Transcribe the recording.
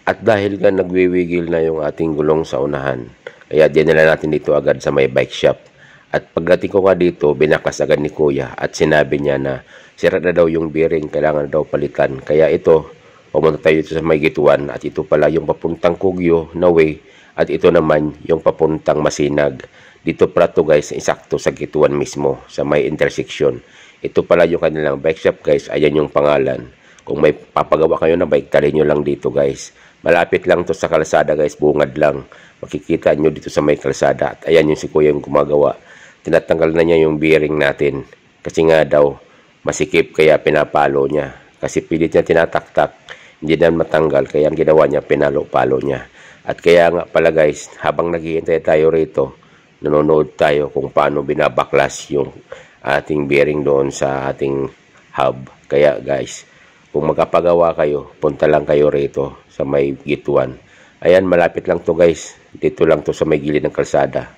At dahil nga nagwiwigil na yung ating gulong sa unahan, kaya dinala natin dito agad sa may bike shop. At pagdating ko nga dito, binaklas agad ni Kuya at sinabi niya na sira na daw yung bearing, kailangan daw palitan. Kaya ito, pumunta tayo dito sa may Gituan at ito pala yung papuntang Kugyo na way at ito naman yung papuntang Masinag. Dito pala to guys, isakto sa Gituan mismo, sa may intersection. Ito pala yung kanilang bike shop guys, ayan yung pangalan. Kung may papagawa kayo na bike, tali nyo lang dito guys. Malapit lang to sa kalsada guys, bungad lang. Makikita nyo dito sa may kalsada. At ayan yung si Kuya yung gumagawa. Tinatanggal na niya yung bearing natin. Kasi nga daw, masikip kaya pinapalo niya. Kasi pilit niya tinataktak, hindi na matanggal. Kaya ang ginawa niya, pinalo-palo niya. At kaya nga pala guys, habang naghihintay tayo rito, nanonood tayo kung paano binabaklas yung ating bearing doon sa ating hub. Kaya guys, kung magkapagawa kayo, punta lang kayo rito sa may Gituan. Ayan, malapit lang to guys. Dito lang to sa may gilid ng kalsada.